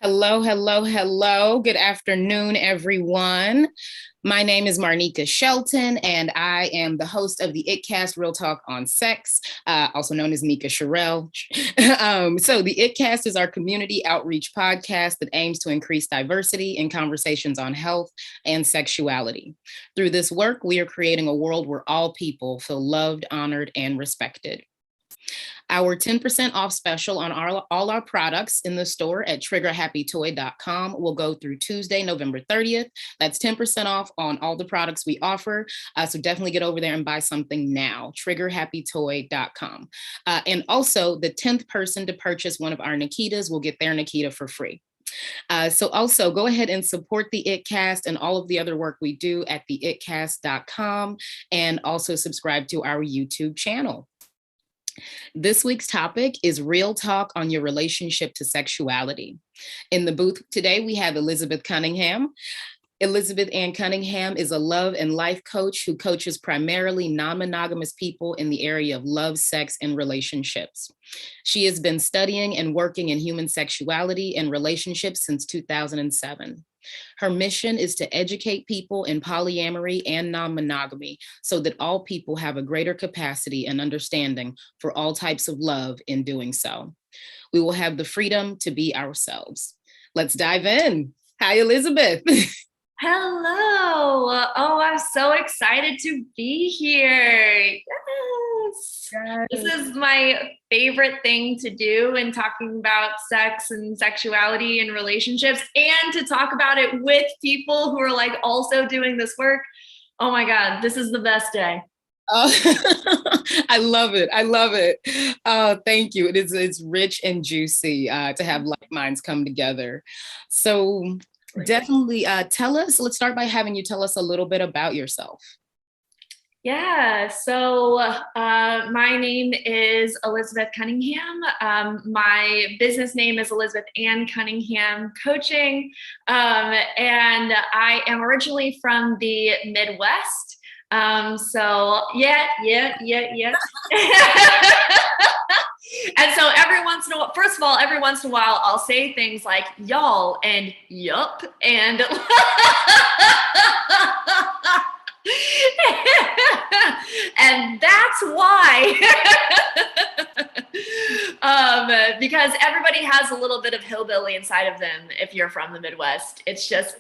Hello, hello, hello. Good afternoon, everyone. My name is Marnika Shelton, and I am the host of the ItCast Real Talk on Sex, also known as Nika Sherelle. So the ItCast is our community outreach podcast that aims to increase diversity in conversations on health and sexuality. Through this work, we are creating a world where all people feel loved, honored, and respected. Our 10% off special on all our products in the store at triggerhappytoy.com will go through Tuesday, November 30th. That's 10% off on all the products we offer. So definitely get over there and buy something now, triggerhappytoy.com. And also the 10th person to purchase one of our Nikitas will get their Nikita for free. So also go ahead and support the ItCast and all of the other work we do at theitcast.com, and also subscribe to our YouTube channel. This week's topic is real talk on your relationship to sexuality. In the booth today, we have Elizabeth Cunningham. Elizabeth Ann Cunningham is a love and life coach who coaches primarily non-monogamous people in the area of love, sex, and relationships. She has been studying and working in human sexuality and relationships since 2007. Her mission is to educate people in polyamory and non-monogamy so that all people have a greater capacity and understanding for all types of love in doing so. We will have the freedom to be ourselves. Let's dive in. Hi, Elizabeth. Hello. Oh, I'm so excited to be here. Yes. This is my favorite thing to do in talking about sex and sexuality and relationships, and to talk about it with people who are like also doing this work. Oh my God, this is the best day. I love it. I love it. Thank you. It's rich and juicy to have like minds come together. So definitely let's start by having you tell us a little bit about yourself. Yeah, so my name is Elizabeth Cunningham. My business name is Elizabeth Ann Cunningham Coaching, and I am originally from the Midwest. So yeah. And so every once in a while, I'll say things like y'all and yup and and that's why because everybody has a little bit of hillbilly inside of them. If you're from the Midwest, it's there.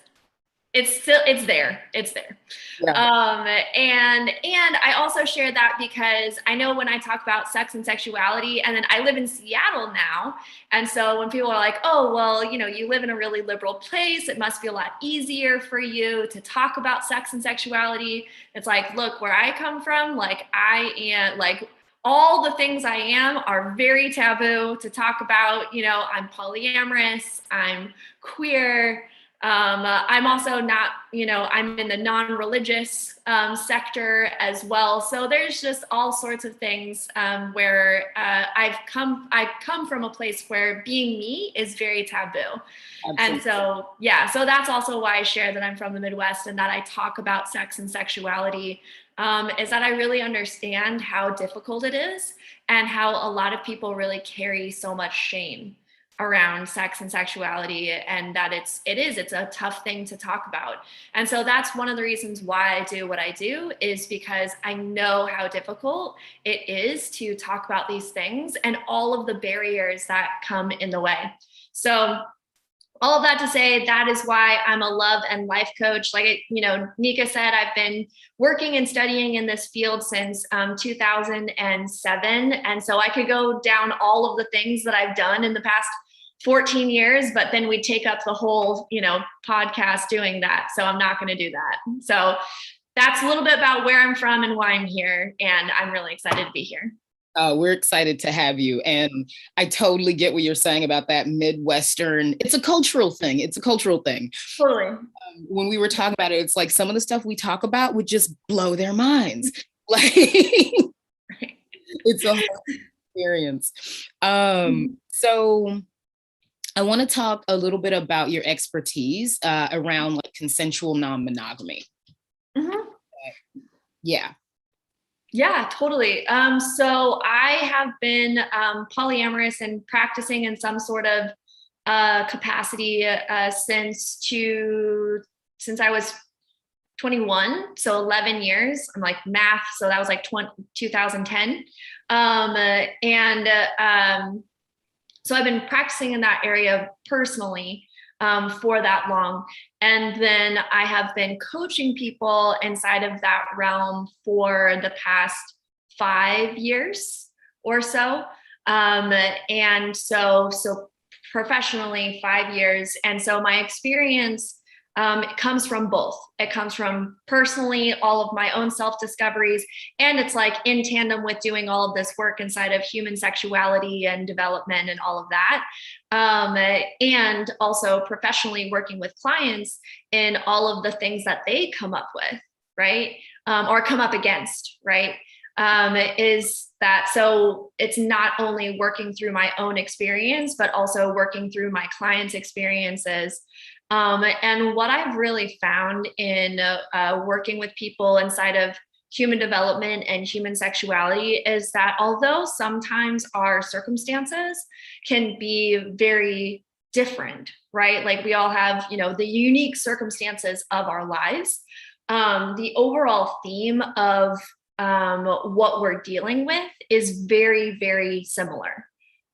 Yeah. And I also share that because I know when I talk about sex and sexuality, and then I live in Seattle now. And so when people are like, oh, well, you live in a really liberal place, it must be a lot easier for you to talk about sex and sexuality. It's like, look, where I come from, like I am like, all the things I am are very taboo to talk about. I'm polyamorous, I'm queer. I'm also not, I'm in the non-religious sector as well. So there's just all sorts of things where I come from a place where being me is very taboo. Absolutely. And so, yeah, so that's also why I share that I'm from the Midwest and that I talk about sex and sexuality, is that I really understand how difficult it is and how a lot of people really carry so much shame around sex and sexuality, and that it's a tough thing to talk about. And so that's one of the reasons why I do what I do, is because I know how difficult it is to talk about these things and all of the barriers that come in the way. So all of that to say, that is why I'm a love and life coach. Like, Nika said, I've been working and studying in this field since 2007. And so I could go down all of the things that I've done in the past 14 years, but then we'd take up the whole, podcast doing that. So I'm not going to do that. So that's a little bit about where I'm from and why I'm here. And I'm really excited to be here. We're excited to have you. And I totally get what you're saying about that Midwestern. It's a cultural thing. Totally. When we were talking about it, it's like some of the stuff we talk about would just blow their minds. Like, it's a whole experience. So I want to talk a little bit about your expertise around like consensual non-monogamy. Mm-hmm. Yeah. Yeah, totally. So I have been polyamorous and practicing in some sort of capacity since I was 21, so 11 years. I'm like math, so that was like 2010. So I've been practicing in that area personally for that long. And then I have been coaching people inside of that realm for the past 5 years or so. And so professionally 5 years. And so my experience, it comes from both. It comes from personally all of my own self-discoveries, and it's like in tandem with doing all of this work inside of human sexuality and development and all of that. And also professionally working with clients in all of the things that they come up with, right? Or come up against, right? Is that so it's not only working through my own experience, but also working through my clients' experiences. And what I've really found in working with people inside of human development and human sexuality is that although sometimes our circumstances can be very different, right? Like we all have, the unique circumstances of our lives. The overall theme of what we're dealing with is very, very similar,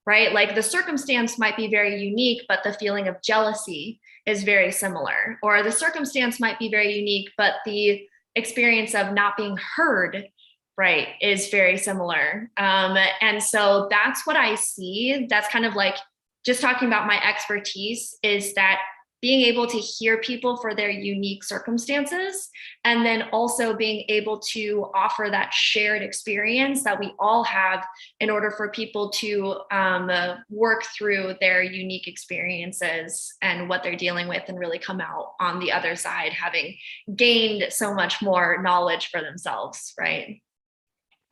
right? Like the circumstance might be very unique, but the feeling of jealousy is very similar, or the circumstance might be very unique, but the experience of not being heard, right, is very similar. And so that's what I see. That's kind of like just talking about my expertise, is that being able to hear people for their unique circumstances, and then also being able to offer that shared experience that we all have in order for people to work through their unique experiences and what they're dealing with, and really come out on the other side having gained so much more knowledge for themselves, right?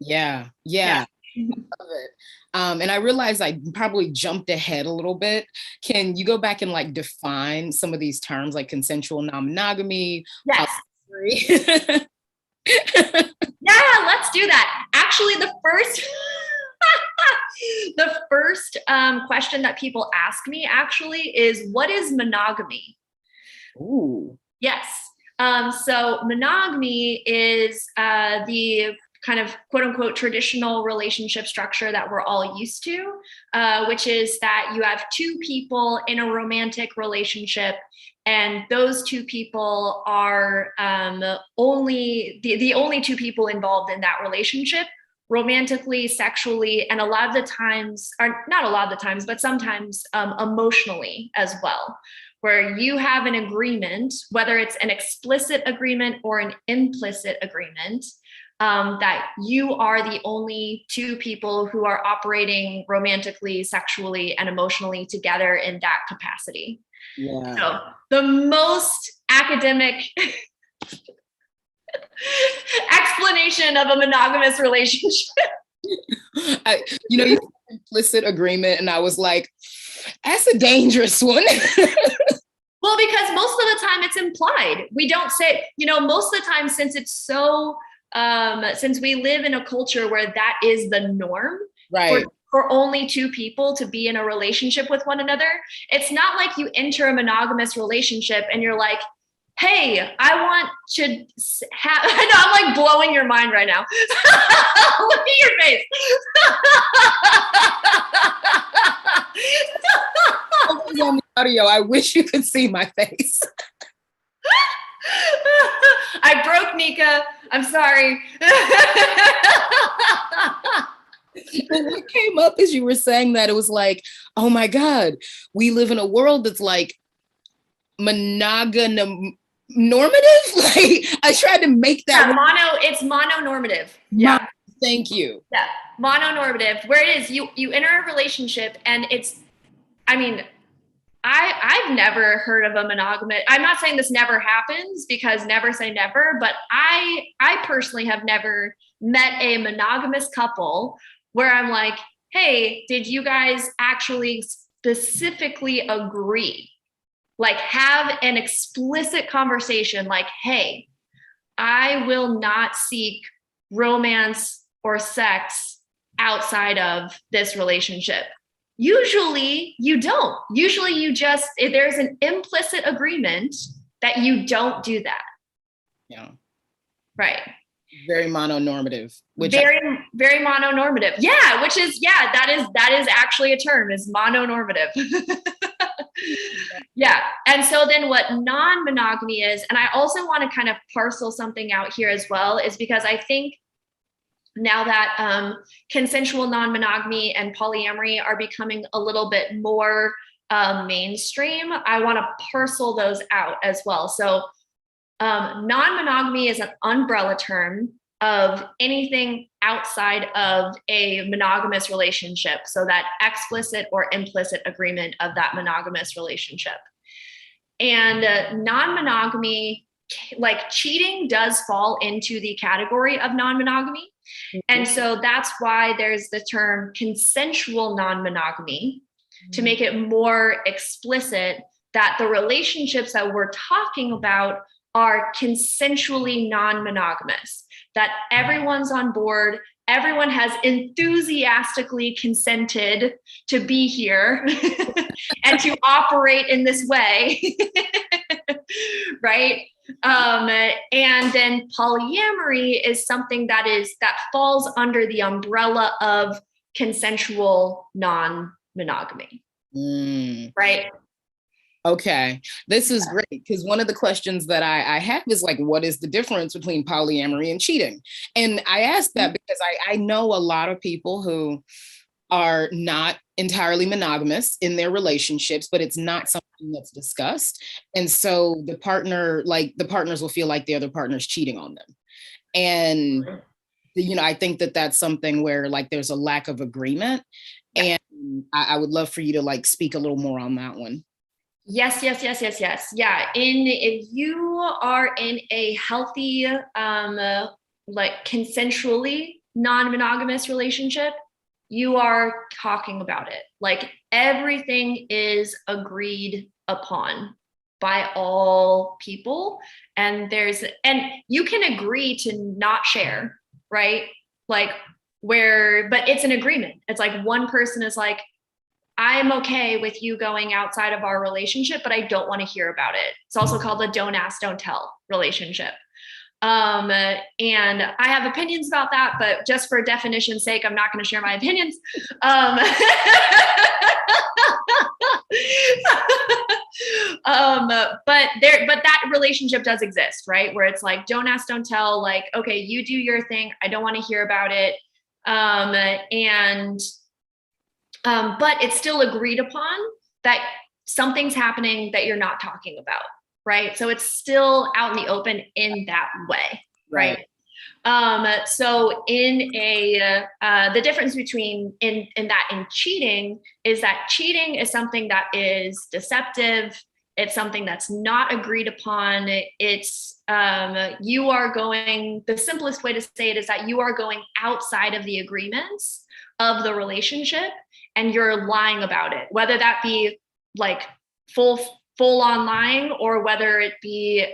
Yeah. I love it. And I realized I probably jumped ahead a little bit. Can you go back and like define some of these terms, like consensual non-monogamy? Yes. Yeah, let's do that. Actually, the first question that people ask me actually is, what is monogamy? Ooh. Yes. So monogamy is the kind of quote unquote traditional relationship structure that we're all used to, which is that you have two people in a romantic relationship, and those two people are only the only two people involved in that relationship, romantically, sexually, and a lot of the times, or not a lot of the times, but sometimes emotionally as well, where you have an agreement, whether it's an explicit agreement or an implicit agreement, that you are the only two people who are operating romantically, sexually, and emotionally together in that capacity. Yeah. So the most academic explanation of a monogamous relationship. You said implicit agreement, and I was like, that's a dangerous one. Well, because most of the time it's implied. We don't say, most of the time, since it's so since we live in a culture where that is the norm, right, for only two people to be in a relationship with one another, it's not like you enter a monogamous relationship and you're like, hey, I want to have, I know, I'm like blowing your mind right now. Look at your face. On the audio, I wish you could see my face. I broke Nika. I'm sorry. But what came up as you were saying that, it was like, oh my God, we live in a world that's like monogamous normative. Like I tried to make that. Yeah, it's mononormative. Yeah. Thank you. Yeah. Mononormative, where it is you enter a relationship and it's, I've never heard of a monogamous. I'm not saying this never happens, because never say never, but I personally have never met a monogamous couple where I'm like, hey, did you guys actually specifically agree? Like have an explicit conversation like, hey, I will not seek romance or sex outside of this relationship. Usually you don't. Usually you just, if there's an implicit agreement that you don't do that. Yeah. Right. Very mononormative. Very mononormative. Yeah, which is, yeah, that is actually a term, is mononormative. Yeah. And so then what non-monogamy is, and I also want to kind of parcel something out here as well, is because I think now that consensual non-monogamy and polyamory are becoming a little bit more mainstream, I want to parcel those out as well. So non-monogamy is an umbrella term of anything outside of a monogamous relationship. So that explicit or implicit agreement of that monogamous relationship. And non-monogamy, like cheating, does fall into the category of non-monogamy. And so that's why there's the term consensual non-monogamy, to make it more explicit that the relationships that we're talking about are consensually non-monogamous, that everyone's on board, everyone has enthusiastically consented to be here and to operate in this way, right? And then polyamory is something that falls under the umbrella of consensual non-monogamy, right? Okay, this is great, because one of the questions that I have is like, what is the difference between polyamory and cheating? And I ask that because I know a lot of people who are not entirely monogamous in their relationships, but it's not something that's discussed. And so the partners will feel like the other partner's cheating on them. And, I think that that's something where like there's a lack of agreement. And I would love for you to like speak a little more on that one. Yes. Yeah. If you are in a healthy, like consensually non-monogamous relationship, you are talking about it. Like everything is agreed upon by all people. And you can agree to not share, right? But it's an agreement. It's like one person is like, I'm okay with you going outside of our relationship, but I don't want to hear about it. It's also called the don't ask, don't tell relationship. And I have opinions about that, but just for definition's sake, I'm not going to share my opinions. But that relationship does exist, right? Where it's like, don't ask, don't tell, like, okay, you do your thing. I don't want to hear about it. But it's still agreed upon that something's happening that you're not talking about, right? So it's still out in the open in that way, right? So the difference between in cheating is that cheating is something that is deceptive. It's something that's not agreed upon. It's the simplest way to say it is that you are going outside of the agreements of the relationship and you're lying about it, whether that be like full on lying or whether it be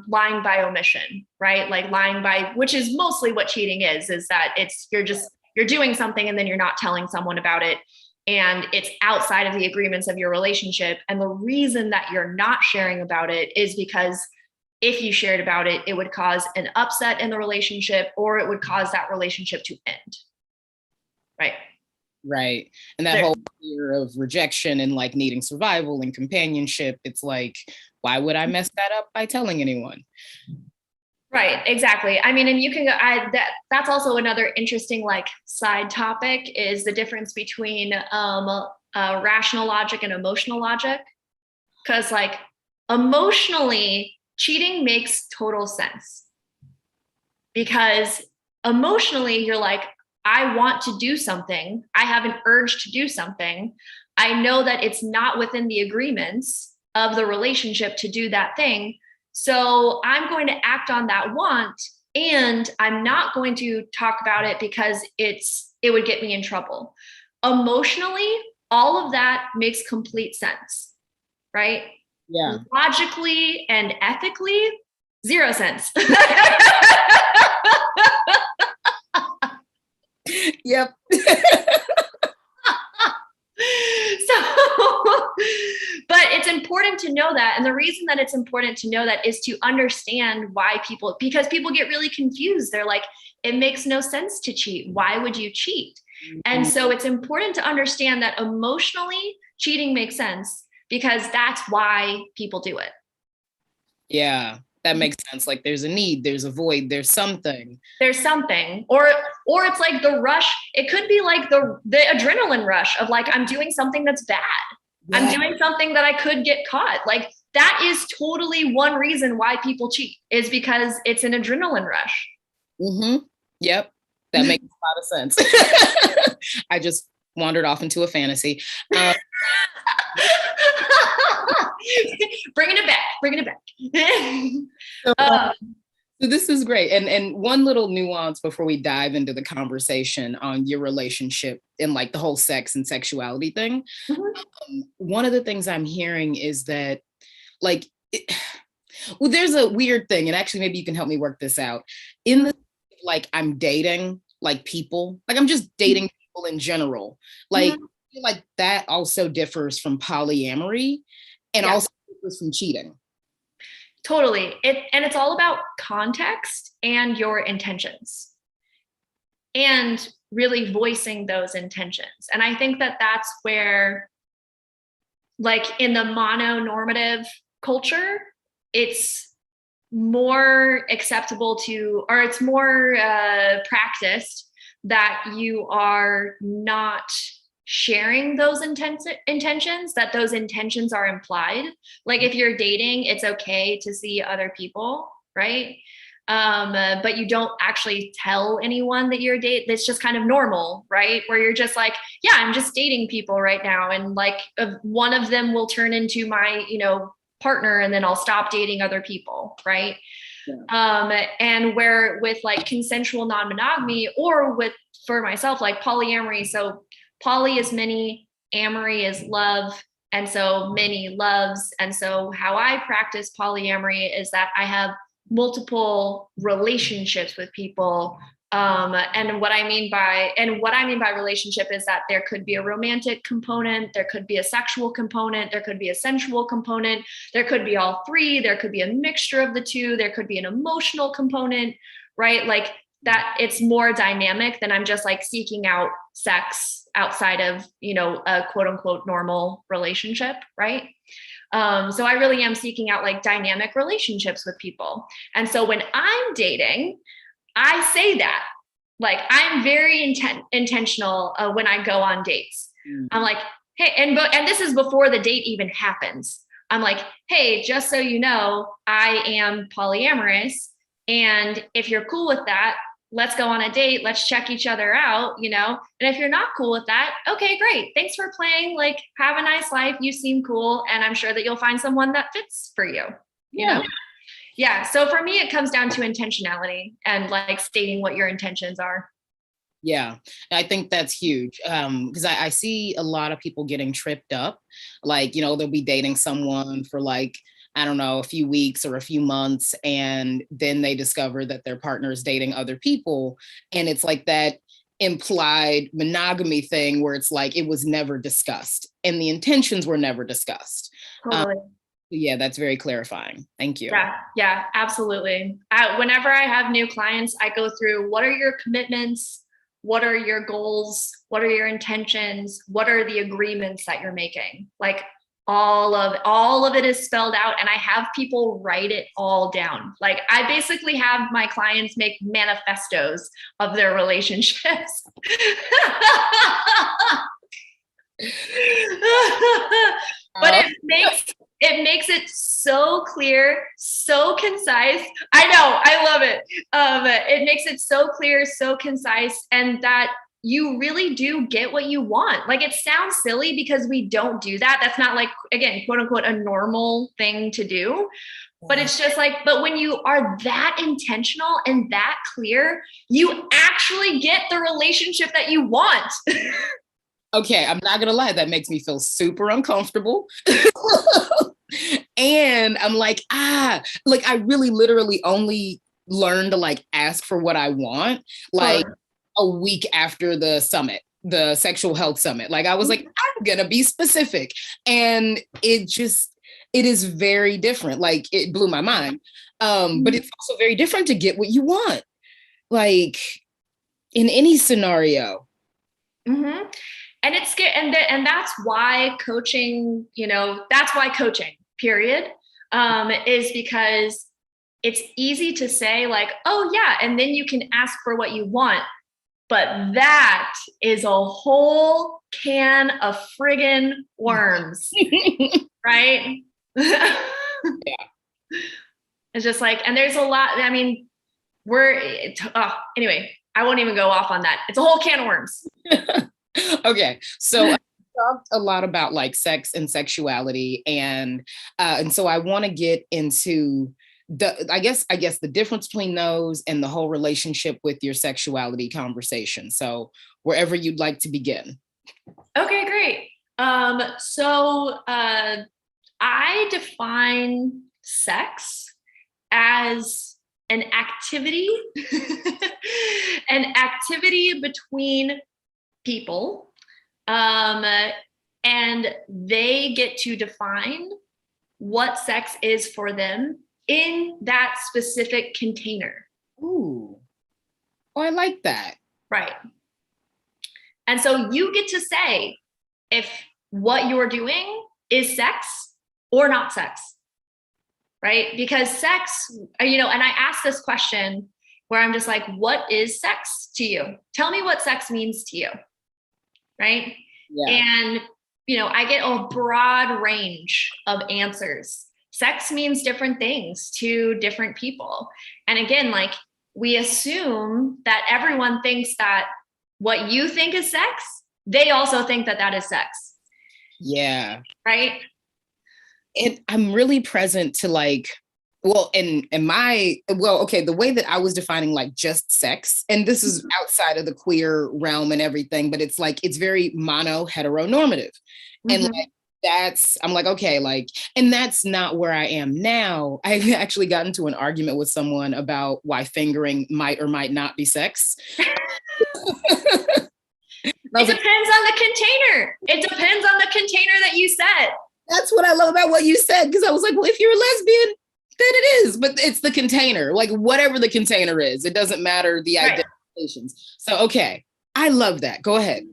lying by omission, right? Like lying by, which is mostly what cheating is that you're doing something and then you're not telling someone about it. And it's outside of the agreements of your relationship. And the reason that you're not sharing about it is because if you shared about it, it would cause an upset in the relationship or it would cause that relationship to end. Right. And that whole fear of rejection and like needing survival and companionship, it's like, why would I mess that up by telling anyone? Right, exactly. I mean, and you can go, that's also another interesting like side topic is the difference between rational logic and emotional logic. Because like emotionally, cheating makes total sense. Because emotionally, you're like, I want to do something. I have an urge to do something. I know that it's not within the agreements of the relationship to do that thing. So I'm going to act on that want, and I'm not going to talk about it because it would get me in trouble. Emotionally, all of that makes complete sense, right? Yeah. Logically and ethically, zero sense. Yep. important to know that. And the reason that it's important to know that is to understand because people get really confused. They're like, it makes no sense to cheat. Why would you cheat? And so it's important to understand that emotionally cheating makes sense because that's why people do it. Yeah, that makes sense. Like there's a need, there's a void, there's something. Or it's like the rush. It could be like the adrenaline rush of like, I'm doing something that's bad. Yeah. I'm doing something that I could get caught. Like that is totally one reason why people cheat, is because it's an adrenaline rush. Mm-hmm. Yep. That makes a lot of sense. I just wandered off into a fantasy. Bringing it back. So this is great. And one little nuance before we dive into the conversation on your relationship and like the whole sex and sexuality thing. Mm-hmm. One of the things I'm hearing is that like, there's a weird thing, and actually maybe you can help me work this out. In the like I'm dating like people, like I'm just dating people in general. Like, mm-hmm. I feel like that also differs from polyamory and also differs from cheating. Totally. It's all about context and your intentions and really voicing those intentions. And I think that that's where, like in the mononormative culture, it's more acceptable to, or it's more practiced that you are not sharing those intentions, that those intentions are implied. Like if you're dating, it's okay to see other people, right? But you don't actually tell anyone that you're dating. It's just kind of normal, right? Where you're just like, yeah, I'm just dating people right now. And like one of them will turn into my, partner, and then I'll stop dating other people, right? Yeah. And where with like consensual non-monogamy, or for myself, like polyamory. So poly is many, amory is love. And so many loves. And so how I practice polyamory is that I have multiple relationships with people. And what I mean by relationship is that there could be a romantic component, there could be a sexual component, there could be a sensual component, there could be all three, there could be a mixture of the two, there could be an emotional component, right? Like that, it's more dynamic than I'm just like seeking out sex outside of, a quote unquote normal relationship, right? So I really am seeking out like dynamic relationships with people. And so when I'm dating, I say that, like, I'm very intentional when I go on dates. Mm-hmm. I'm like, hey, and this is before the date even happens. I'm like, hey, just so you know, I am polyamorous. And if you're cool with that, let's go on a date. Let's check each other out, And if you're not cool with that, okay, great. Thanks for playing. Like, have a nice life. You seem cool. And I'm sure that you'll find someone that fits for you, you know? Yeah. So for me, it comes down to intentionality and like stating what your intentions are. Yeah, I think that's huge because I see a lot of people getting tripped up. Like, they'll be dating someone for like, I don't know, a few weeks or a few months. And then they discover that their partner is dating other people. And it's like that implied monogamy thing where it's like, it was never discussed and the intentions were never discussed. Totally. Yeah, that's very clarifying. Thank you. Yeah, absolutely. Whenever I have new clients, I go through, what are your commitments? What are your goals? What are your intentions? What are the agreements that you're making? Like all of it is spelled out, and I have people write it all down. Like I basically have my clients make manifestos of their relationships. But it makes it so clear, so concise. I know, I love it. It makes it so clear, so concise, and that you really do get what you want. Like it sounds silly because we don't do that. That's not like, again, quote unquote, a normal thing to do. But it's just like, but when you are that intentional and that clear, you actually get the relationship that you want. Okay, I'm not gonna lie, that makes me feel super uncomfortable. And I'm like, like I really literally only learned to like ask for what I want, like a week after the summit, the sexual health summit. Like I was like, I'm gonna be specific. And it just, it is very different. Like, it blew my mind. But it's also very different to get what you want, like in any scenario. Mm-hmm. And it's scary. And that's why coaching, that's why coaching, period, is because it's easy to say like, oh yeah, and then you can ask for what you want. But that is a whole can of friggin' worms, right? Yeah. It's just like, and there's a lot, I mean, anyway, I won't even go off on that. It's a whole can of worms. Okay, so I talked a lot about like sex and sexuality, and so I want to get into I guess the difference between those and the whole relationship with your sexuality conversation. So wherever you'd like to begin. Okay, great. So I define sex as an activity, an activity between people, and they get to define what sex is for them in that specific container. Ooh, oh, I like that. Right. And so you get to say if what you're doing is sex or not sex, right? Because sex, and I ask this question where I'm just like, what is sex to you? Tell me what sex means to you, right? Yeah. And, I get a broad range of answers. Sex means different things to different people. And again, like, we assume that everyone thinks that what you think is sex, they also think that that is sex. Yeah. Right? And I'm really present to like, well, the way that I was defining like just sex, and this is outside of the queer realm and everything, but it's like, it's very heteronormative. And like, I'm like, okay, like, and that's not where I am now. I've actually gotten into an argument with someone about why fingering might or might not be sex. It depends on the container. It depends on the container that you set. That's what I love about what you said, because I was like, well, if you're a lesbian, then it is, but it's the container, like whatever the container is, it doesn't matter the identifications. So, okay, I love that. Go ahead.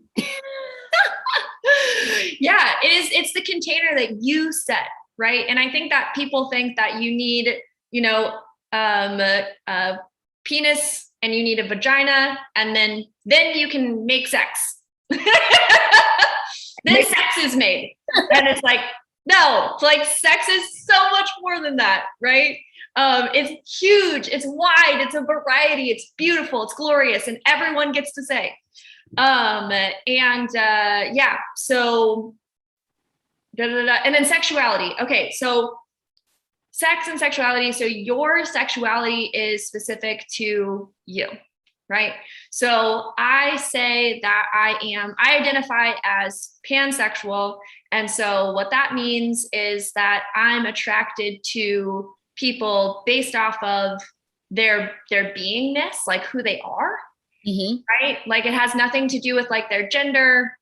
Yeah, it's the container that you set, right? And I think that people think that you need, a penis and you need a vagina, and then you can make sex. Then sex is made. And it's like, no, like sex is so much more than that, right? It's huge, it's wide, it's a variety, it's beautiful, it's glorious, and everyone gets to say. So and then sexuality. Okay, so sex and sexuality. So your sexuality is specific to you, right? So I say that I identify as pansexual. And so what that means is that I'm attracted to people based off of their beingness, like who they are, right? Like it has nothing to do with like their gender.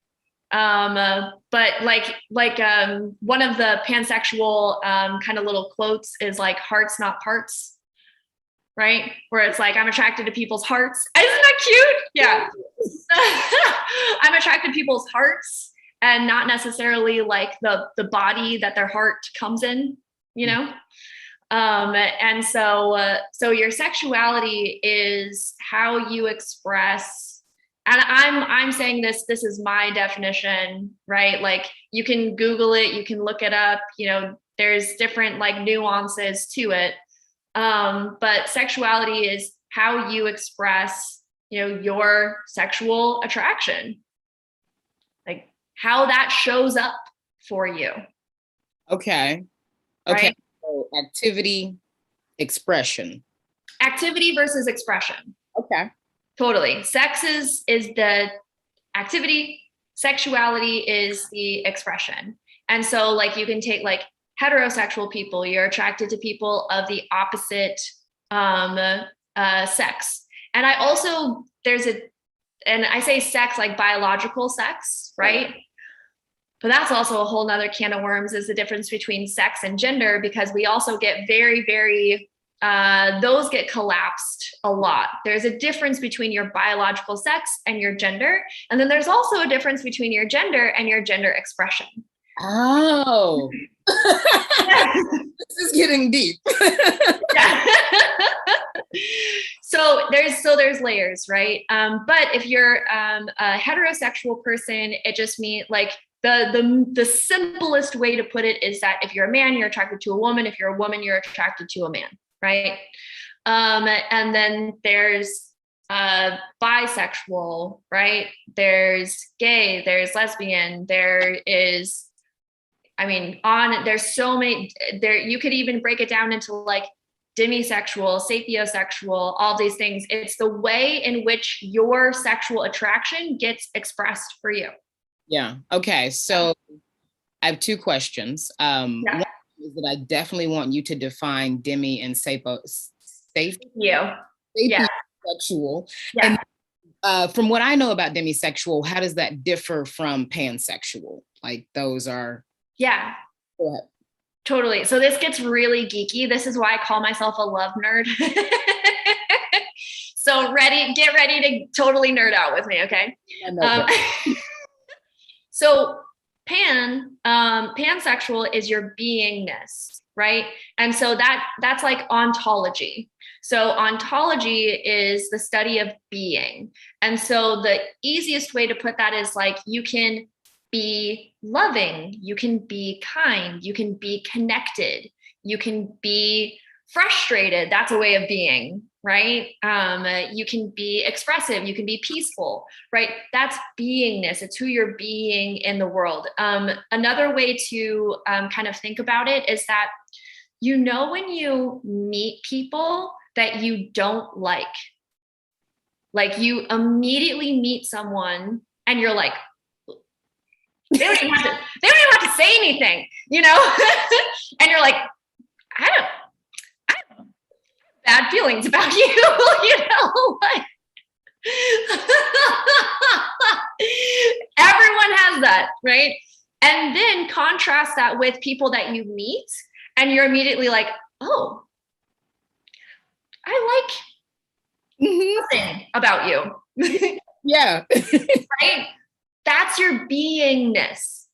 But one of the pansexual kind of little quotes is like hearts, not parts, right? Where it's like, I'm attracted to people's hearts. Isn't that cute? Yeah. I'm attracted to people's hearts and not necessarily like the body that their heart comes in, And so your sexuality is how you express, and I'm saying this is my definition, right? Like you can Google it, you can look it up, there's different like nuances to it. But sexuality is how you express, your sexual attraction, like how that shows up for you. Okay. Right? So activity, expression. Activity versus expression. Okay. Totally. Sex is the activity, sexuality is the expression. And so like you can take like heterosexual people, you're attracted to people of the opposite sex. And I also, and I say sex like biological sex, right? But that's also a whole nother can of worms, is the difference between sex and gender, because we also get very, very, those get collapsed a lot. There's a difference between your biological sex and your gender. And then there's also a difference between your gender and your gender expression. Oh, this is getting deep. So there's layers, right? But if you're a heterosexual person, it just means like the simplest way to put it is that if you're a man, you're attracted to a woman. If you're a woman, you're attracted to a man, right? And then there's bisexual, right? There's gay, there's lesbian, there is, there's so many there. You could even break it down into like demisexual, sapiosexual, all these things. It's the way in which your sexual attraction gets expressed for you. Yeah. Okay. So I have two questions. One is that I definitely want you to define demi and sapiosexual. Yeah. And from what I know about demisexual, how does that differ from pansexual? Like those are. Yeah. Go ahead. Totally. So this gets really geeky. This is why I call myself a love nerd. So get ready to totally nerd out with me. Okay. So pansexual is your beingness, right? And so that's like ontology. So ontology is the study of being. And so the easiest way to put that is like, you can be loving, you can be kind, you can be connected, you can be frustrated. That's a way of being, right? You can be expressive, you can be peaceful, right? That's beingness. It's who you're being in the world. Another way to kind of think about it is that, when you meet people that you don't like you immediately meet someone and you're like, they don't even have to say anything, and you're like, I don't bad feelings about you, everyone has that, right? And then contrast that with people that you meet and you're immediately like, oh, I like something about you. Yeah. Right? That's your beingness.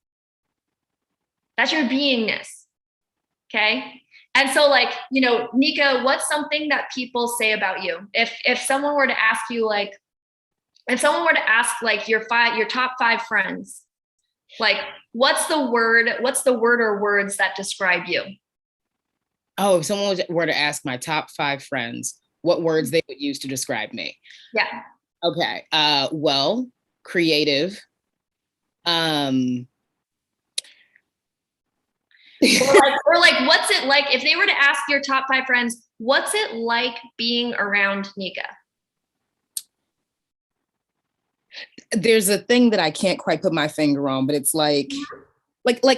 Okay. And so like, Nika, what's something that people say about you? If someone were to ask you, like, your top 5 friends, like, what's the word or words that describe you? Oh, if someone were to ask my top 5 friends what words they would use to describe me. Yeah. Okay. Well, creative. Or like, what's it like if they were to ask your top 5 friends, what's it like being around Nika? There's a thing that I can't quite put my finger on, but it's like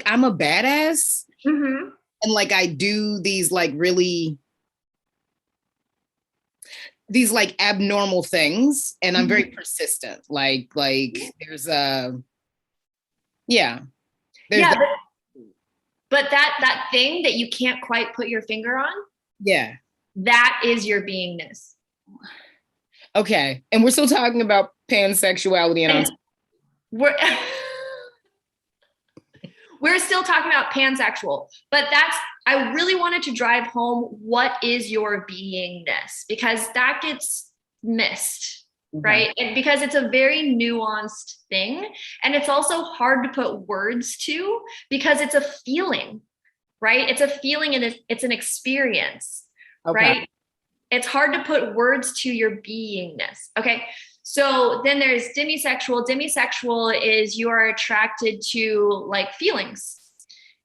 I'm a badass. Mm-hmm. And like, I do these like really, these like abnormal things. And I'm very persistent. Like there's a, yeah. There's but that thing that you can't quite put your finger on. Yeah. That is your beingness. Okay. And we're still talking about pansexuality and we're still talking about pansexual, but I really wanted to drive home what is your beingness, because that gets missed, right? And because it's a very nuanced thing, and it's also hard to put words to because it's a feeling, right? It's a feeling and it's an experience, right? It's hard to put words to your beingness. Okay. So then there's demisexual. Demisexual is you are attracted to like feelings.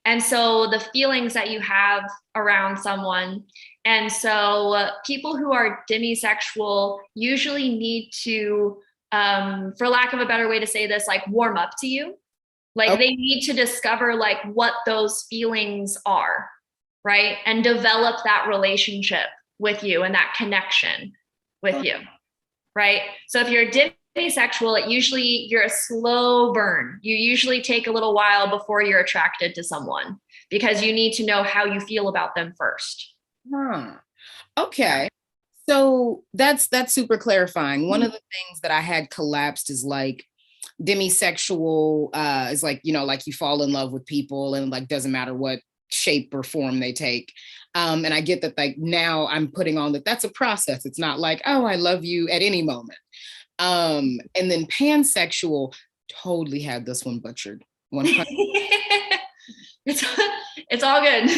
And so the feelings that you have around someone. And so people who are demisexual usually need to, for lack of a better way to say this, like warm up to you. Like they need to discover like what those feelings are, right? And develop that relationship with you and that connection with you. Right. So if you're demisexual, you're a slow burn. You usually take a little while before you're attracted to someone because you need to know how you feel about them first. Huh. Okay. So that's super clarifying. One of the things that I had collapsed is like demisexual is like, you know, like you fall in love with people and like doesn't matter what shape or form they take. And I get that, like, now I'm putting on that that's a process. It's not like, oh, I love you at any moment. And then pansexual, totally had this one butchered. 100%. It's all good.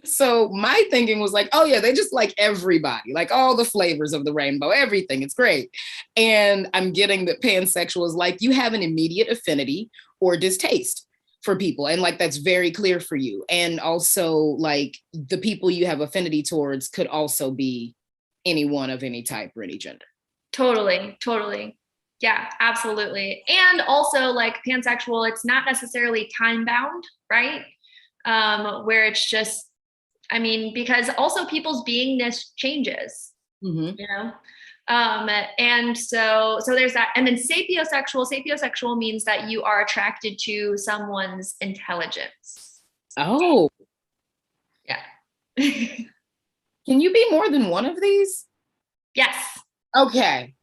So my thinking was like, oh yeah, they just like everybody, like all the flavors of the rainbow, everything. It's great. And I'm getting that pansexual is like you have an immediate affinity or distaste for people. And like that's very clear for you. And also like the people you have affinity towards could also be anyone of any type or any gender. Totally. Yeah, absolutely. And also like pansexual, it's not necessarily time bound, right? Where it's just, I mean, because also people's beingness changes, you know? And so there's that. And then sapiosexual means that you are attracted to someone's intelligence. Oh. Yeah. Can you be more than one of these? Yes. Okay.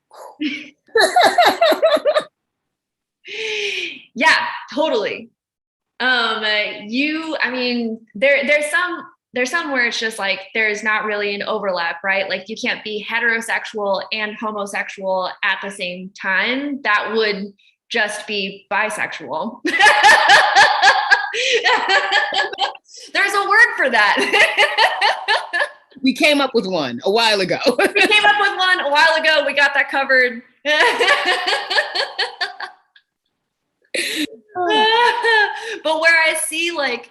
Yeah, totally. I mean, there's some where it's just like there's not really an overlap, right? Like you can't be heterosexual and homosexual at the same time. That would just be bisexual. There's a word for that. We came up with one a while ago. We came up with one a while ago. We got that covered. But where I see like,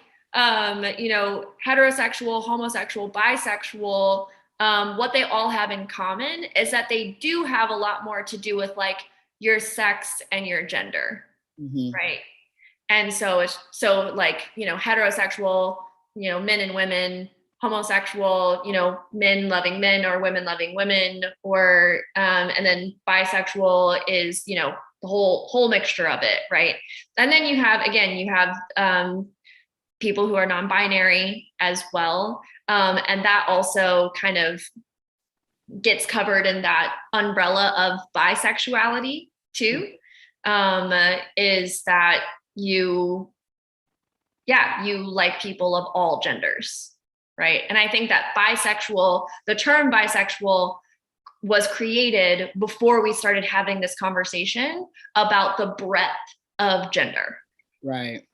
you know, heterosexual, homosexual, bisexual, what they all have in common is that they do have a lot more to do with like your sex and your gender, right? And so like, you know, heterosexual, you know, men and women, homosexual, you know, men loving men or women loving women, or and then bisexual is, you know, the whole mixture of it, right? And then you have people who are non-binary as well, and that also kind of gets covered in that umbrella of bisexuality too. Is that you like people of all genders, right? And I think that the term bisexual was created before we started having this conversation about the breadth of gender. Right.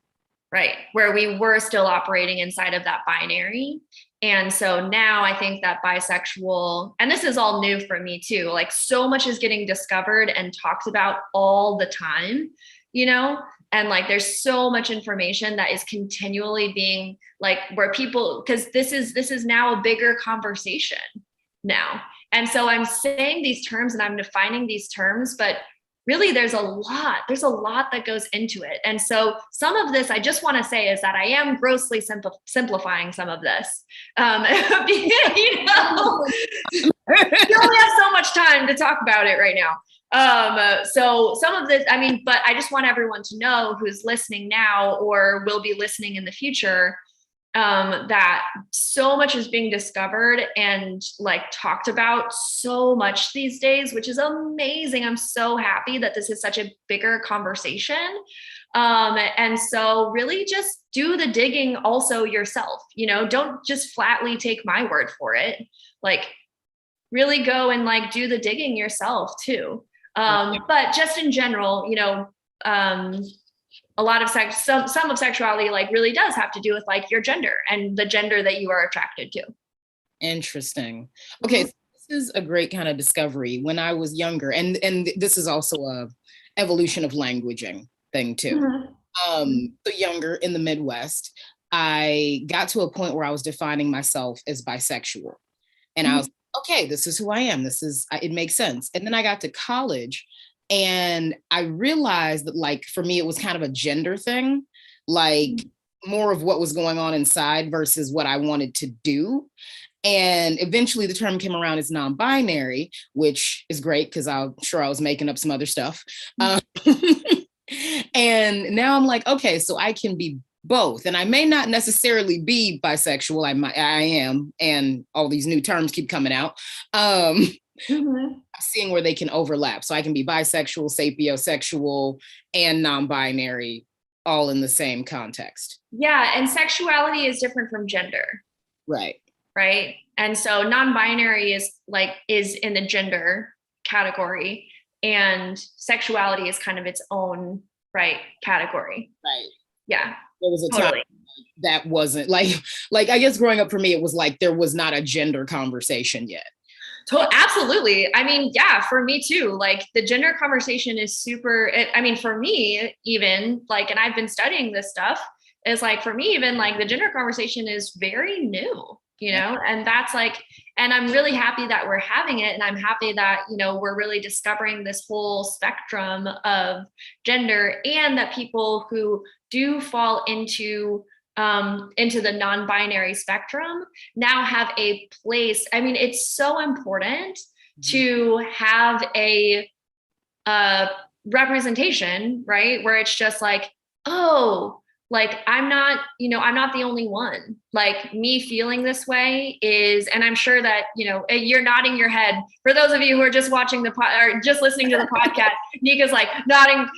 Where we were still operating inside of that binary. And so now I think that bisexual, and this is all new for me too, like so much is getting discovered and talked about all the time, you know? And like, there's so much information that is continually being like, where people, because this is now a bigger conversation now. And so I'm saying these terms and I'm defining these terms, but really there's a lot that goes into it. And so some of this, I just want to say is that I am grossly simplifying some of this. You know, you only have so much time to talk about it right now. So some of this, I mean, but I just want everyone to know who's listening now or will be listening in the future, that so much is being discovered and like talked about so much these days, which is amazing. I'm so happy that this is such a bigger conversation. And so really just do the digging also yourself, you know, don't just flatly take my word for it. Like really go and like do the digging yourself too. But just in general, you know, a lot of some of sexuality like really does have to do with like your gender and the gender that you are attracted to. Interesting. Okay, so this is a great kind of discovery. When I was younger, and this is also a evolution of languaging thing too. So younger in the Midwest, I got to a point where I was defining myself as bisexual, and I was okay. This is who I am. It makes sense. And then I got to college. And I realized that, like, for me, it was kind of a gender thing, like more of what was going on inside versus what I wanted to do. And eventually the term came around as non-binary, which is great because I'm sure I was making up some other stuff. And now I'm like, okay, so I can be both. And I may not necessarily be bisexual. I am, and all these new terms keep coming out. Seeing where they can overlap. So I can be bisexual, sapiosexual, and non-binary all in the same context. Yeah, and sexuality is different from gender. Right. Right. And so non-binary is in the gender category, and sexuality is kind of its own category. Right. Yeah. There was a time that wasn't like I guess growing up for me, it was like there was not a gender conversation yet. Absolutely. I mean, yeah, for me too. Like the gender conversation is super. For me, even and I've been studying this stuff. Is like for me, even the gender conversation is very new. And that's and I'm really happy that we're having it. And I'm happy that, we're really discovering this whole spectrum of gender, and that people who do fall into the non-binary spectrum now have a place. I mean, it's so important to have a representation, right? Where it's just I'm not the only one. Me feeling this way is, and I'm sure that, you're nodding your head. For those of you who are just watching or just listening to the podcast, Nika's nodding.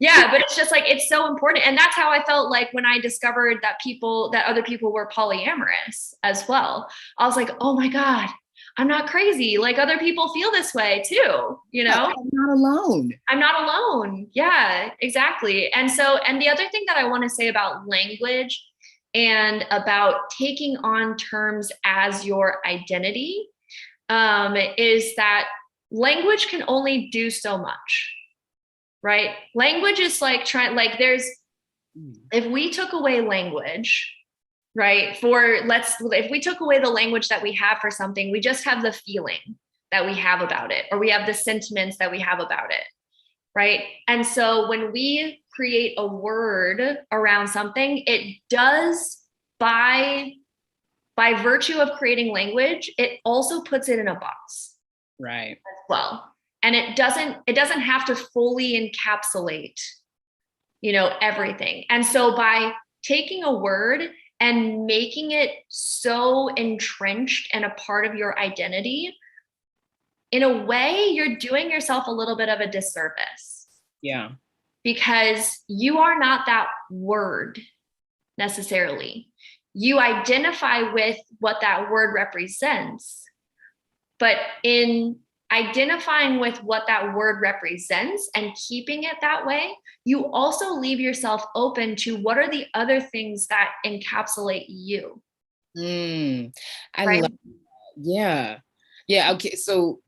Yeah, but it's just it's so important. And that's how I felt when I discovered that other people were polyamorous as well. I was like, oh my God, I'm not crazy. Other people feel this way too, I'm not alone. I'm not alone. Yeah, exactly. And the other thing that I want to say about language and about taking on terms as your identity is that language can only do so much, right? Language is if we took away language, right? If we took away the language that we have for something, we just have the feeling that we have about it, or we have the sentiments that we have about it, right? And so when we create a word around something, it does by virtue of creating language, it also puts it in a box, right? As well. And it doesn't have to fully encapsulate, everything. And so by taking a word and making it so entrenched and a part of your identity, in a way, you're doing yourself a little bit of a disservice. Yeah. Because you are not that word necessarily. You identify with what that word represents, but in identifying with what that word represents and keeping it that way, you also leave yourself open to what are the other things that encapsulate you. I love that. Yeah. Yeah. Okay. So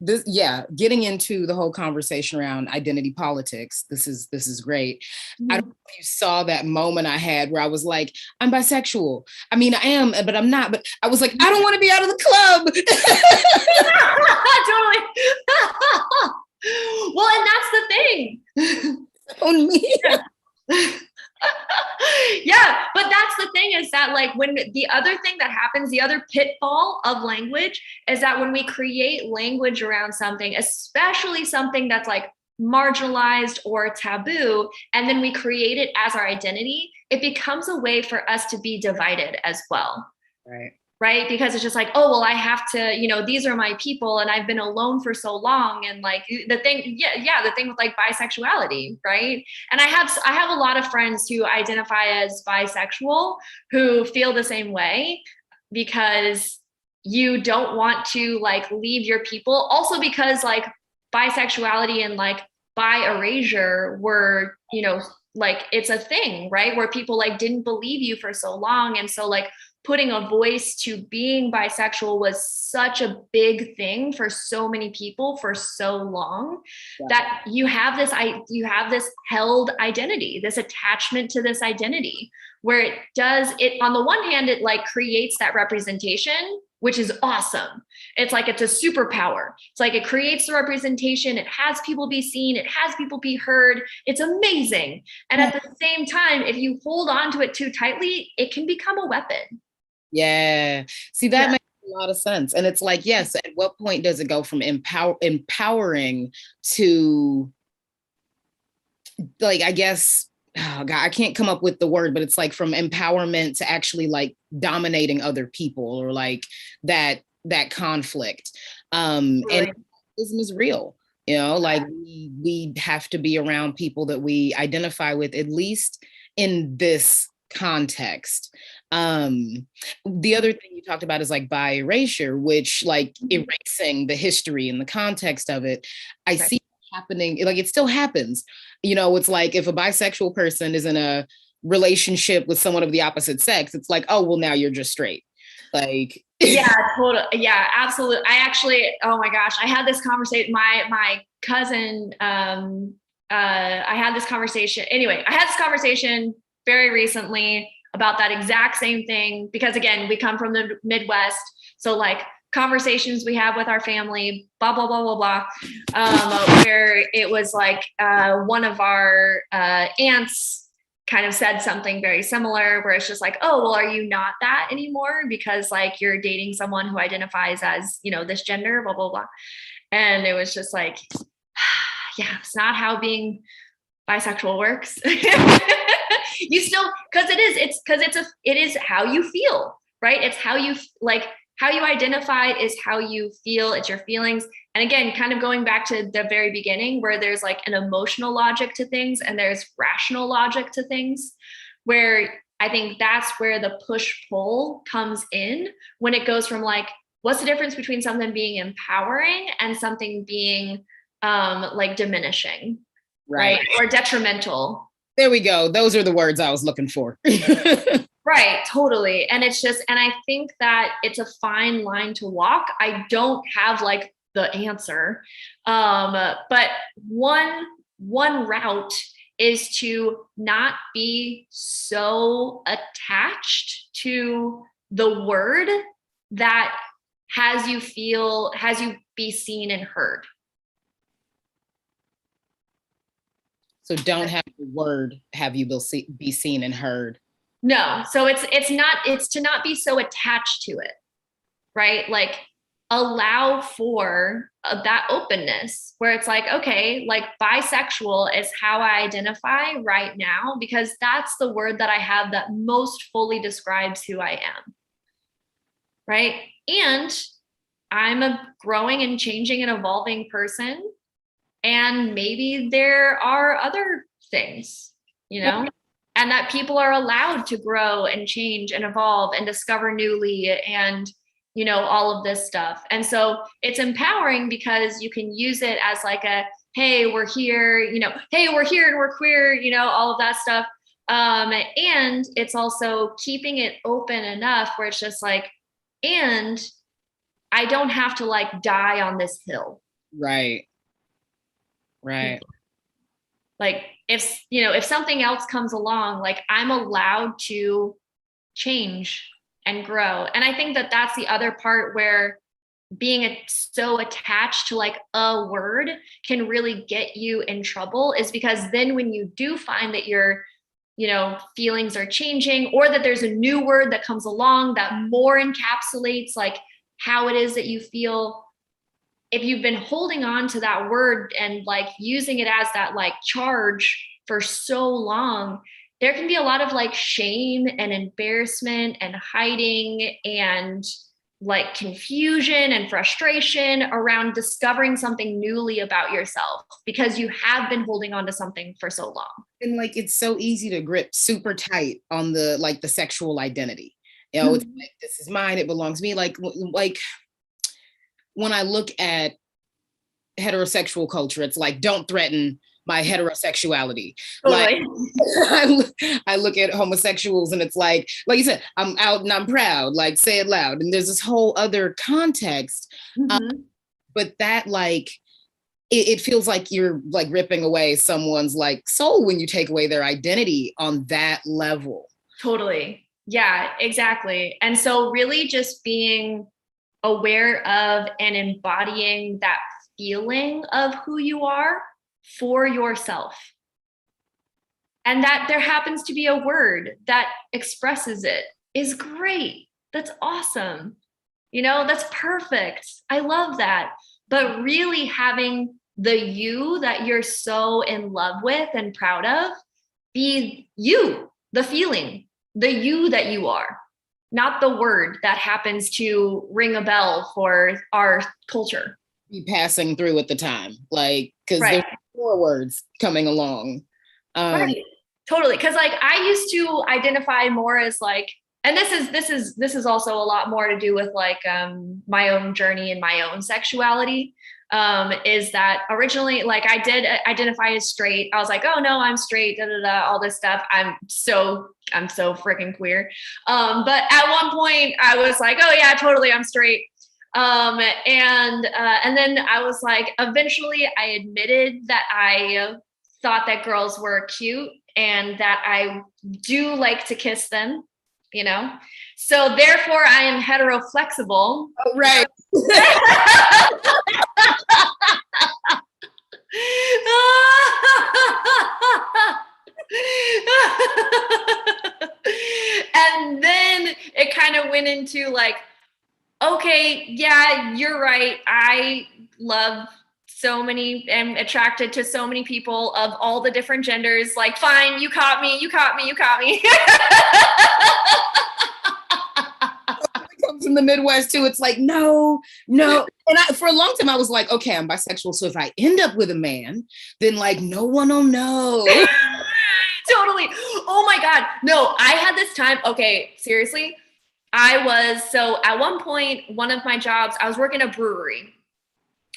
getting into the whole conversation around identity politics, this is great. I don't know if you saw that moment I had where I was like, I'm bisexual. I mean, I am, but I'm not, but I was like, I don't want to be out of the club. Totally. Well, and that's the thing. On me. Yeah, but that's the thing is that when the other thing that happens, the other pitfall of language is that when we create language around something, especially something that's marginalized or taboo, and then we create it as our identity, it becomes a way for us to be divided as well. Right? Because it's just oh, well, I have to, these are my people and I've been alone for so long. And the thing, the thing with bisexuality, right? And I have a lot of friends who identify as bisexual who feel the same way, because you don't want to leave your people. Also because bisexuality and bi erasure were, it's a thing, right? Where people didn't believe you for so long. And so putting a voice to being bisexual was such a big thing for so many people for so long, that you have this held identity, this attachment to this identity, where it on the one hand, it creates that representation, which is awesome. It's it's a superpower. It's it creates the representation. It has people be seen. It has people be heard. It's amazing. And at the same time, if you hold on to it too tightly, it can become a weapon. Yeah. See, that makes a lot of sense. And it's like, yes, at what point does it go from empowering to, like, I guess, oh God, I can't come up with the word, but it's like from empowerment to actually like dominating other people, or like that conflict. And racism is real. Like we have to be around people that we identify with, at least in this context. The other thing you talked about is like bi erasure, which like erasing the history and the context of it. I see happening, like it still happens. It's like if a bisexual person is in a relationship with someone of the opposite sex, it's like, oh, well, now you're just straight. Like, yeah, totally. Yeah, absolutely. I actually, oh my gosh, I had this conversation. My cousin, I had this conversation. Anyway, I had this conversation very recently about that exact same thing, because again, we come from the Midwest. So like conversations we have with our family, blah, blah, blah, blah, blah, where it was like one of our aunts kind of said something very similar, where it's just like, oh, well, are you not that anymore? Because like you're dating someone who identifies as, this gender, blah, blah, blah. And it was just like, yeah, it's not how being bisexual works. You still, because it is how you feel, right? It's how you identify is how you feel. It's your feelings. And again, kind of going back to the very beginning, where there's like an emotional logic to things and there's rational logic to things, where I think that's where the push-pull comes in, when it goes from like, what's the difference between something being empowering and something being like diminishing, right? Or detrimental. There we go. Those are the words I was looking for. Right, totally. And it's just, and I think that it's a fine line to walk. I don't have like the answer. But one route is to not be so attached to the word that has you be seen and heard. So don't have the word have you be seen and heard. No. So it's to not be so attached to it, right? Like allow for that openness, where it's like, okay, like bisexual is how I identify right now, because that's the word that I have that most fully describes who I am. Right. And I'm a growing and changing and evolving person. And maybe there are other things, and that people are allowed to grow and change and evolve and discover newly, and all of this stuff. And so it's empowering because you can use it as like a, hey, we're here, hey, we're here and we're queer, all of that stuff. And it's also keeping it open enough where it's just like, and I don't have to like die on this hill. Right. Like if something else comes along, like I'm allowed to change and grow. And I think that that's the other part where being so attached to like a word can really get you in trouble, is because then when you do find that your feelings are changing, or that there's a new word that comes along that more encapsulates like how it is that you feel, if you've been holding on to that word and like using it as that like charge for so long, there can be a lot of like shame and embarrassment and hiding and like confusion and frustration around discovering something newly about yourself, because you have been holding on to something for so long. And like, it's so easy to grip super tight on the sexual identity. It's like, this is mine, it belongs to me. Like when I look at heterosexual culture, it's like, don't threaten my heterosexuality. Totally. Like I look at homosexuals and it's like you said, I'm out and I'm proud, like say it loud. And there's this whole other context. But that like, it feels like you're like ripping away someone's like soul when you take away their identity on that level. Totally. Yeah, exactly. And so really just being aware of and embodying that feeling of who you are for yourself. And that there happens to be a word that expresses it is great. That's awesome. You know, that's perfect. I love that. But really having the you that you're so in love with and proud of be you, the feeling, the you that you are, not the word that happens to ring a bell for our culture. Be passing through at the time, like, because right. there's more words coming along. Right. Totally. Because like I used to identify more as like, and this is also a lot more to do with like my own journey and my own sexuality. Is that originally like I did identify as straight. I was like, oh no, I'm straight, all this stuff. I'm so freaking queer. But at one point I was like, oh yeah, totally, I'm straight. And then I was like, eventually I admitted that I thought that girls were cute and that I do like to kiss them, you know? So therefore I am heteroflexible. Oh, right. And then it kind of went into like, okay, yeah, you're right. I love so many, am attracted to so many people of all the different genders. Like, fine, you caught me. Comes from the Midwest too. It's like, no. And for a long time I was like, okay, I'm bisexual. So if I end up with a man, then like no one will know. Totally. Oh my God. No, I had this time. Okay, seriously. So at one point, one of my jobs, I was working a brewery.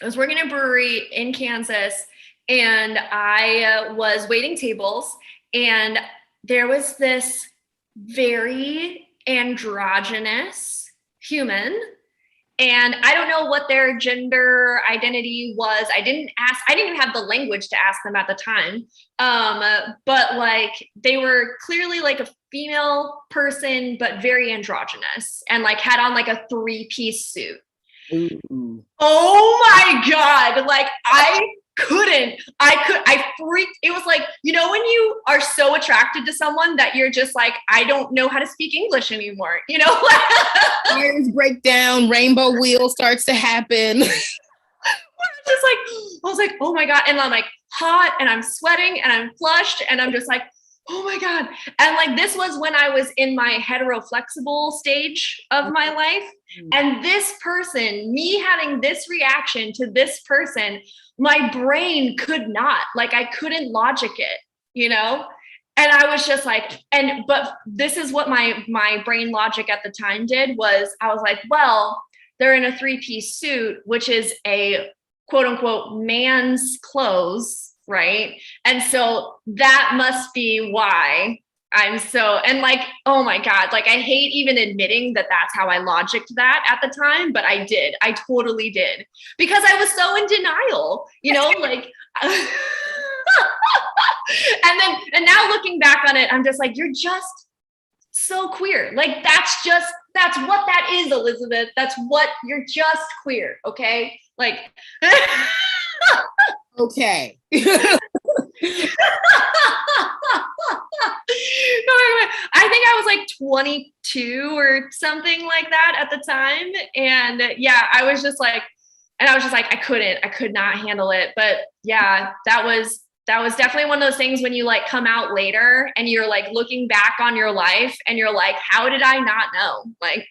In Kansas, and I was waiting tables, and there was this very androgynous human, and I don't know what their gender identity was. I didn't even have the language to ask them at the time. But like they were clearly like a female person, but very androgynous, and like had on like a 3-piece suit. Ooh. Oh my God. Like I freaked. It was like, you know, when you are so attracted to someone that you're just like, I don't know how to speak English anymore, you know? Wires break down, rainbow wheel starts to happen. I was like, oh my God. And I'm like hot and I'm sweating and I'm flushed and I'm just like, oh my God. And like, this was when I was in my heteroflexible stage of my life. And this person, me having this reaction to this person, my brain could not, like, I couldn't logic it, you know? And I was just like, but this is what my brain logic at the time did was I was like, well, they're in a 3-piece suit, which is a quote unquote man's clothes, right? And so that must be why and like, oh my God, like I hate even admitting that that's how I logicked that at the time, but I totally did, because I was so in denial, you know, like, and now looking back on it, I'm just like, you're just so queer. Like, that's what that is, Elizabeth. You're just queer. Okay. Like, okay. I think I was like 22 or something like that at the time. And yeah, I could not handle it. But yeah, that was definitely one of those things when you like come out later and you're like looking back on your life and you're like, how did I not know? Like,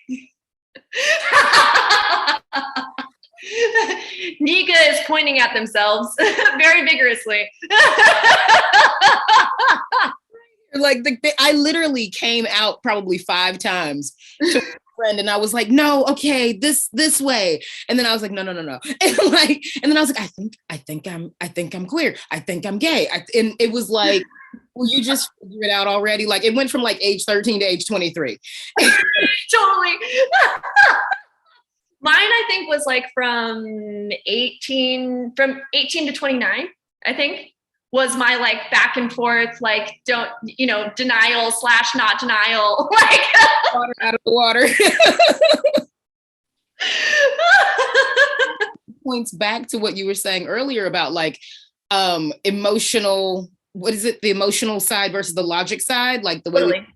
Nika is pointing at themselves very vigorously. Like I literally came out probably 5 times to a friend, and I was like, no, okay, this way, and then I was like, no, and then I was like, I think I'm queer, I think I'm gay, and it was like, well, you just figure it out already. Like it went from like age 13 to age 23. Totally. Mine, I think, was like from 18 to 29, I think, was my like back and forth, like, don't, you know, denial / not denial, like water out of the water. Points back to what you were saying earlier about like emotional, what is it? The emotional side versus the logic side, like the way totally.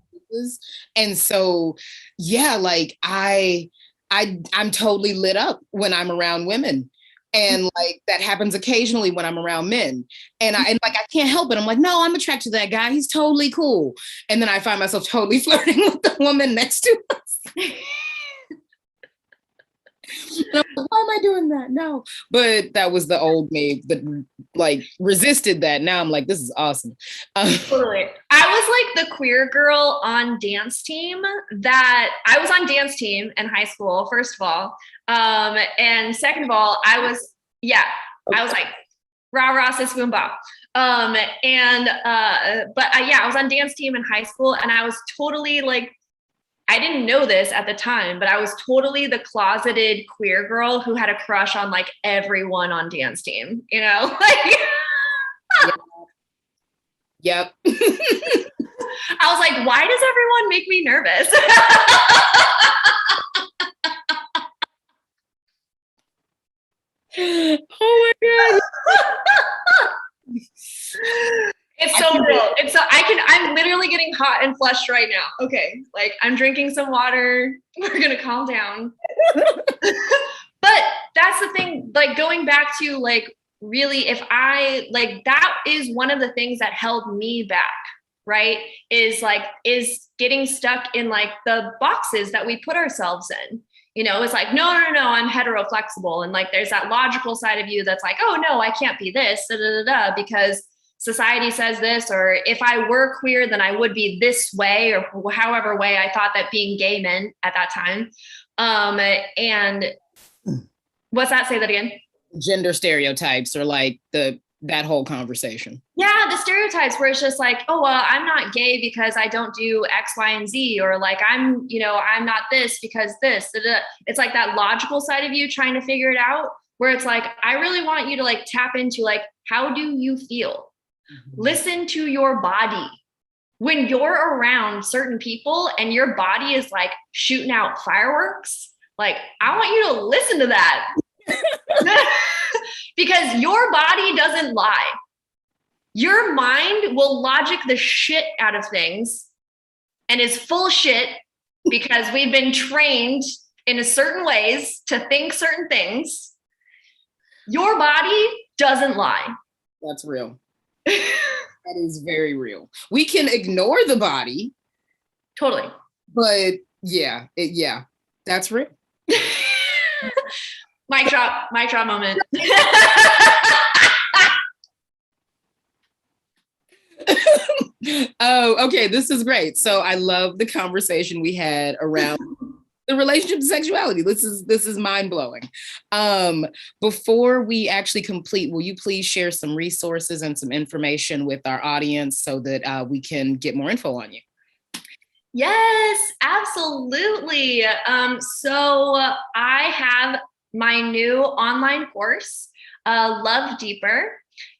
And so, yeah, like I'm totally lit up when I'm around women. And like that happens occasionally when I'm around men. And I can't help it. I'm like, no, I'm attracted to that guy. He's totally cool. And then I find myself totally flirting with the woman next to us. Like, why am I doing that? No. But that was the old me that like resisted that. Now I'm like, this is awesome. Totally. I was like the queer girl on dance team that I was on dance team in high school, first of all. And second of all, I was like, rah, rah, sis, boom, bop. I was on dance team in high school, and I was totally like, I didn't know this at the time, but I was totally the closeted queer girl who had a crush on like everyone on dance team, you know? Like, yep. I was like, why does everyone make me nervous? Oh my God. It's so real. I'm literally getting hot and flushed right now. Okay. Like I'm drinking some water. We're going to calm down. But that's the thing, like going back to like, really, if I like, that is one of the things that held me back, right? Is getting stuck in like the boxes that we put ourselves in. You know, it's like, no, I'm hetero-flexible. And like, there's that logical side of you that's like, oh no, I can't be this, because society says this, or if I were queer, then I would be this way, or however way I thought that being gay meant at that time. And what's that? Say that again. Gender stereotypes, or like that whole conversation. Yeah, the stereotypes where it's just like, oh, well, I'm not gay because I don't do X, Y, and Z, or like I'm not this because this. It's like that logical side of you trying to figure it out, where it's like, I really want you to like tap into like, how do you feel? Mm-hmm. Listen to your body. When you're around certain people and your body is like shooting out fireworks, like I want you to listen to that. Because your body doesn't lie. Your mind will logic the shit out of things and is full shit because we've been trained in a certain ways to think certain things. Your body doesn't lie. That's real. That is very real. We can ignore the body. Totally. But yeah, that's real. Mic drop moment. Oh, okay. This is great. So I love the conversation we had around the relationship to sexuality. This is mind blowing. Before we actually complete, will you please share some resources and some information with our audience so that we can get more info on you? Yes, absolutely. So I have my new online course, Love Deeper.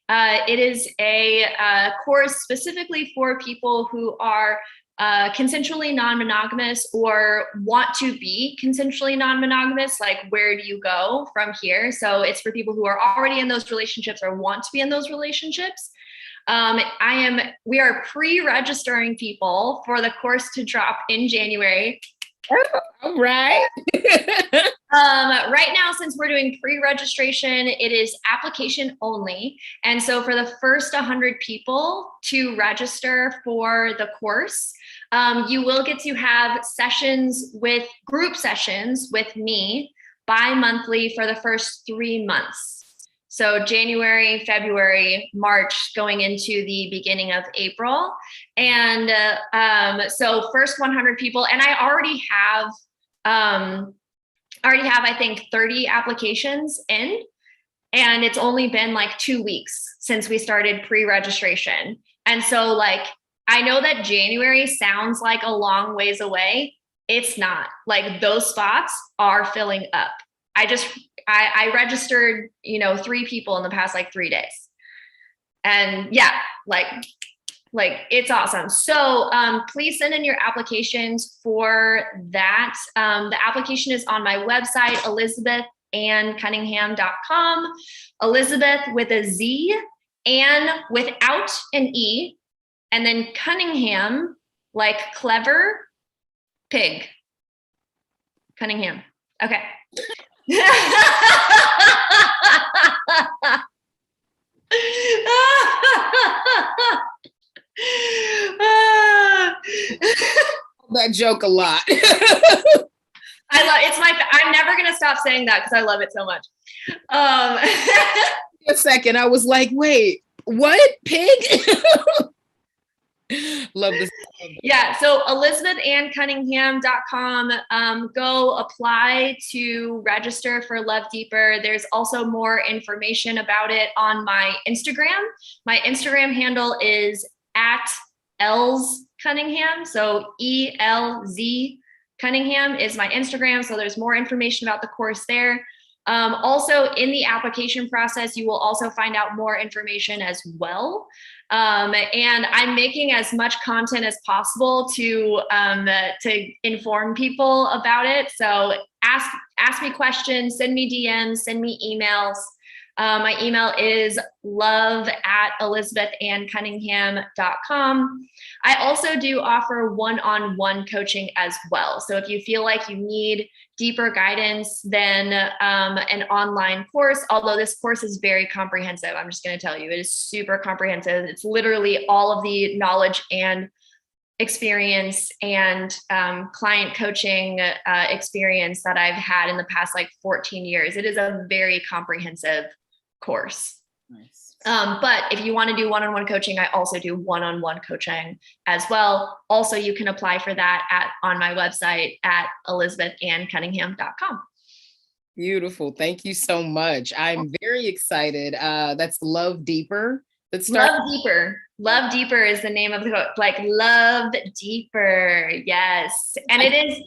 It is a course specifically for people who are consensually non-monogamous or want to be consensually non-monogamous. Like, where do you go from here? So it's for people who are already in those relationships or want to be in those relationships. We are pre-registering people for the course to drop in January. All right. Right now, since we're doing pre-registration, it is application only. And so for the first 100 people to register for the course, you will get to have group sessions with me bi-monthly for the first 3 months. So January, February, March, going into the beginning of April. And so first 100 people, and I already have, I think 30 applications in, and it's only been like 2 weeks since we started pre-registration. And so like, I know that January sounds like a long ways away. It's not. Like, those spots are filling up. I registered, 3 people in the past like 3 days. And yeah, like it's awesome. So please send in your applications for that. The application is on my website, ElizabethAnnCunningham.com. Elizabeth with a Z, Ann without an E, and then Cunningham, like clever pig. Cunningham. Okay. That joke a lot. I love I'm never gonna stop saying that because I love it so much. A second, I was like, wait, what? Pig? Love this. Yeah, so ElizabethAnnCunningham.com. Go apply to register for Love Deeper. There's also more information about it on my Instagram. My Instagram handle is @Els Cunningham. So ELZ Cunningham is my Instagram. So there's more information about the course there. Also, in the application process, you will also find out more information as well. And I'm making as much content as possible to inform people about it. So ask me questions, send me DMs, send me emails. My email is love@ElizabethAnnCunningham.com. I also do offer one-on-one coaching as well. So if you feel like you need deeper guidance than an online course, although this course is very comprehensive, I'm just going to tell you, it is super comprehensive. It's literally all of the knowledge and experience and client coaching experience that I've had in the past 14 years. It is a very comprehensive course. Nice. But if you want to do one-on-one coaching, I also do one-on-one coaching as well. Also, you can apply for that on my website at ElizabethAnnCunningham.com. Beautiful. Thank you so much. I'm very excited. That's Love Deeper. Love Deeper. Love Deeper is the name of the book. Love Deeper. Yes. And it is,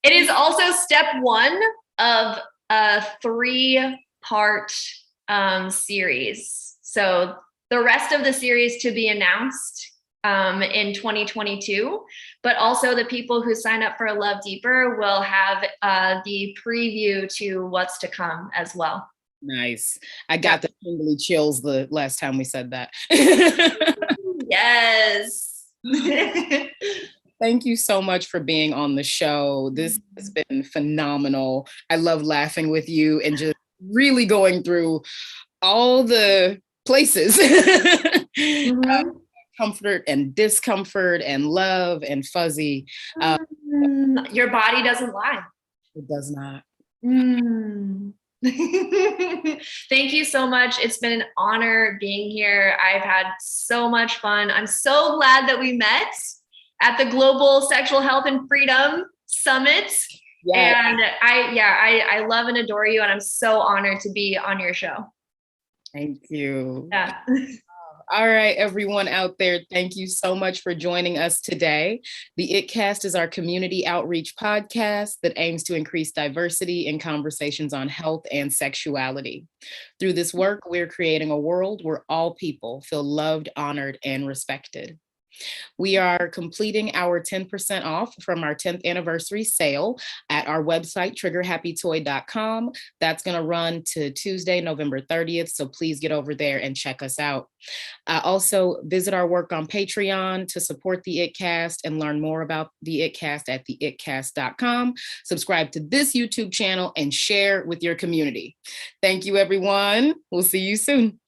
it is also step one of a 3-part series. So the rest of the series to be announced in 2022, but also the people who sign up for Love Deeper will have the preview to what's to come as well. Nice. I got the tingly chills the last time we said that. Yes. Thank you so much for being on the show. This has been phenomenal. I love laughing with you and just really going through all the places. Comfort and discomfort and love and fuzzy. Your body doesn't lie. It does not. Thank you so much. It's been an honor being here. I've had so much fun. I'm so glad that we met at the Global Sexual Health and Freedom Summit. Yes. And I love and adore you, and I'm so honored to be on your show. Thank you. Yeah. All right, everyone out there, thank you so much for joining us today. The ItCast is our community outreach podcast that aims to increase diversity in conversations on health and sexuality. Through this work, we're creating a world where all people feel loved, honored, and respected. We are completing our 10% off from our 10th anniversary sale at our website, triggerhappytoy.com. That's going to run to Tuesday, November 30th. So please get over there and check us out. Also, visit our work on Patreon to support the ItCast and learn more about the ItCast at theitcast.com. Subscribe to this YouTube channel and share with your community. Thank you, everyone. We'll see you soon.